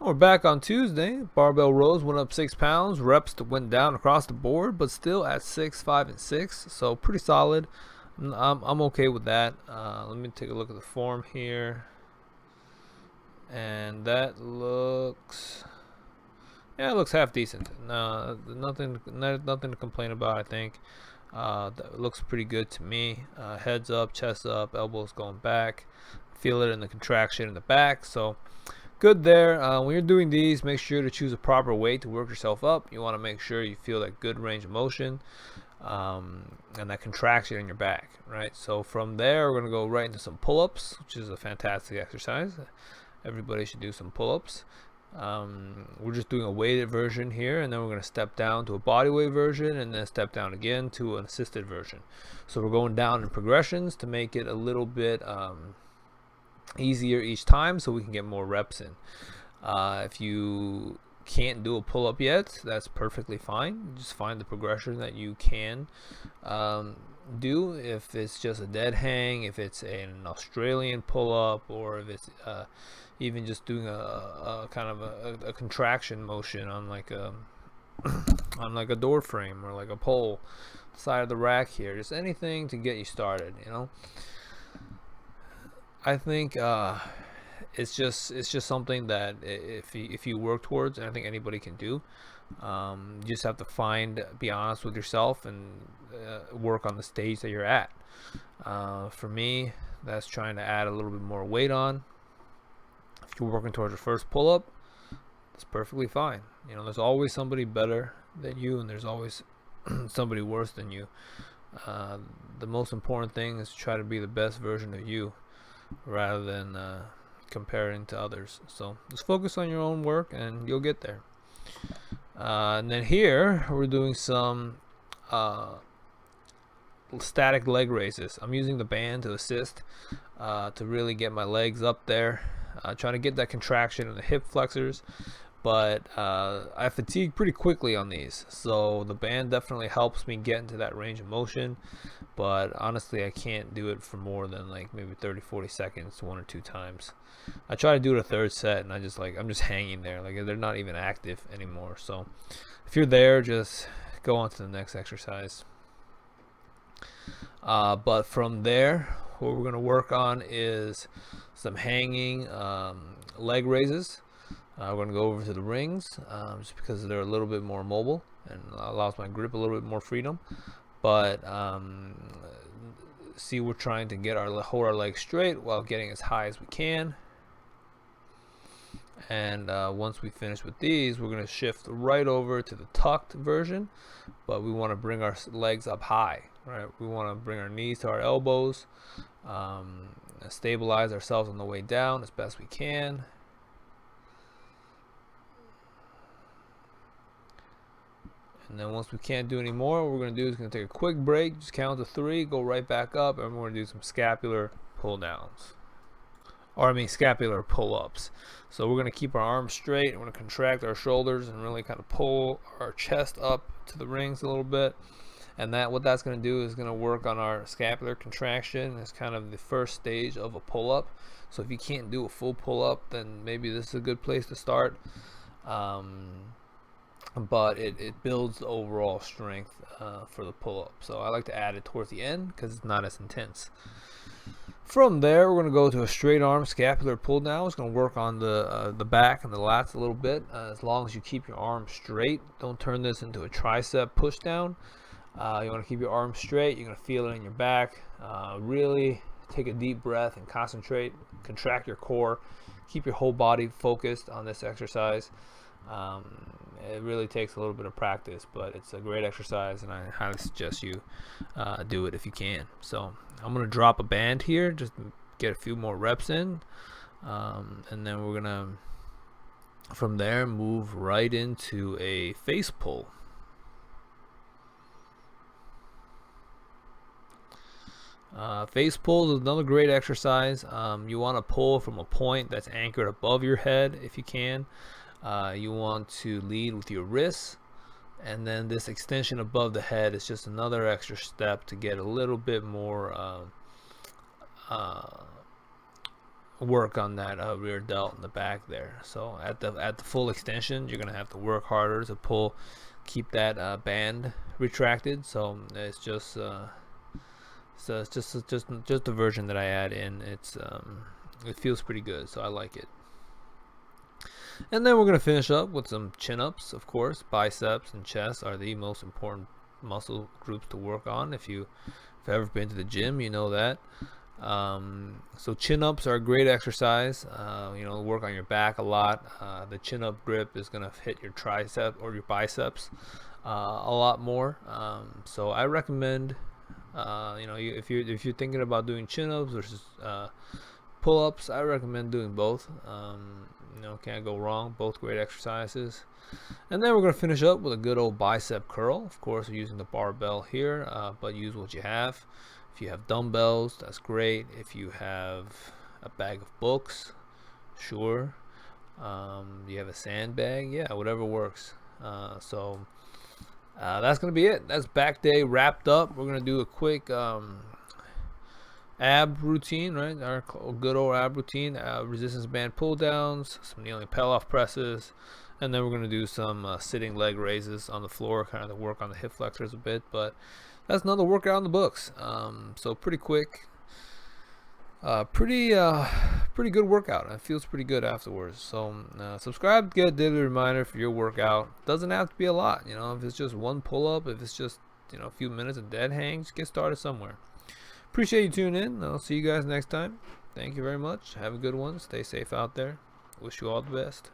We're back on Tuesday. Barbell rows went up 6 pounds. Reps went down across the board, but still at 6, 5, and 6. So pretty solid. I'm okay with that. Let me take a look at the form here. And that looks, yeah, it looks half decent. No, nothing to complain about, I think. That looks pretty good to me. Heads up, chest up, elbows going back. Feel it in the contraction in the back. So good there. When you're doing these, make sure to choose a proper weight to work yourself up. You want to make sure you feel that good range of motion and that contraction in your back, right? So from there, we're going to go right into some pull-ups, which is a fantastic exercise. Everybody should do some pull-ups. We're just doing a weighted version here, and then we're going to step down to a body weight version and then step down again to an assisted version. So we're going down in progressions to make it a little bit easier each time so we can get more reps in. If you can't do a pull-up yet, that's perfectly fine. Just find the progression that you can do. If it's just a dead hang, if it's an Australian pull-up, or if it's even just doing a kind of a contraction motion on like a on like a door frame or like a pole side of the rack here, just anything to get you started, you know. I think it's just something that if you work towards, and I think anybody can do. You just have to be honest with yourself and work on the stage that you're at. For me, that's trying to add a little bit more weight on. If you're working towards your first pull-up, that's perfectly fine. You know, there's always somebody better than you, and there's always somebody worse than you. The most important thing is to try to be the best version of you, rather than comparing to others. So just focus on your own work and you'll get there. And then here we're doing some static leg raises. I'm using the band to assist to really get my legs up there, trying to get that contraction in the hip flexors, but I fatigue pretty quickly on these, so the band definitely helps me get into that range of motion. But honestly, I can't do it for more than like maybe 30-40 seconds 1 or 2 times. I try to do it a third set, and I'm just hanging there, like they're not even active anymore. So if you're there, just go on to the next exercise. But from there, what we're going to work on is some hanging leg raises. We're going to go over to the rings just because they're a little bit more mobile and allows my grip a little bit more freedom. But see, we're trying to hold our legs straight while getting as high as we can. And once we finish with these, we're going to shift right over to the tucked version, but we want to bring our legs up high, right? We want to bring our knees to our elbows, stabilize ourselves on the way down as best we can. And then once we can't do any more, what we're going to do is going to take a quick break, just count to 3, go right back up, and we're going to do some scapular pull downs. Or I mean scapular pull-ups. So we're going to keep our arms straight, we're going to contract our shoulders and really kind of pull our chest up to the rings a little bit. And what that's going to do is going to work on our scapular contraction. It's kind of the first stage of a pull-up. So if you can't do a full pull-up, then maybe this is a good place to start. But it builds the overall strength for the pull-up. So I like to add it towards the end because it's not as intense. From there, we're going to go to a straight arm scapular pull down. It's going to work on the back and the lats a little bit. As long as you keep your arms straight, don't turn this into a tricep push down. You want to keep your arms straight. You're going to feel it in your back. Really take a deep breath and concentrate. Contract your core. Keep your whole body focused on this exercise. It really takes a little bit of practice, but it's a great exercise, and I highly suggest you do it if you can. So I'm going to drop a band here, just get a few more reps in, and then we're going to, from there, move right into a face pull. Face pull is another great exercise. You want to pull from a point that's anchored above your head if you can. You want to lead with your wrists, and then this extension above the head is just another extra step to get a little bit more work on that rear delt in the back there. So at the full extension, you're gonna have to work harder to pull, keep that band retracted. So it's just so it's just the version that I add in. It feels pretty good, so I like it. And then we're gonna finish up with some chin ups. Of course, biceps and chest are the most important muscle groups to work on. If you've ever been to the gym, you know that. So chin ups are a great exercise. Work on your back a lot. The chin up grip is gonna hit your tricep or your biceps a lot more. So I recommend, if you're thinking about doing chin ups versus pull ups, I recommend doing both. Can't go wrong. Both great exercises. And then we're going to finish up with a good old bicep curl. Of course, we're using the barbell here, but use what you have. If you have dumbbells, that's great. If you have a bag of books, sure. You have a sandbag, yeah, whatever works. So that's going to be it. That's back day wrapped up. We're going to do a quick ab routine, right? Our good old ab routine, resistance band pull downs, some kneeling pull-off presses, and then we're going to do some sitting leg raises on the floor, kind of to work on the hip flexors a bit. But that's another workout in the books. So pretty quick, pretty good workout. It feels pretty good afterwards. So subscribe to get a daily reminder for your workout. Doesn't have to be a lot, if it's just one pull-up, if it's just a few minutes of dead hang, just get started somewhere. Appreciate you tuning in. I'll see you guys next time. Thank you very much. Have a good one. Stay safe out there. Wish you all the best.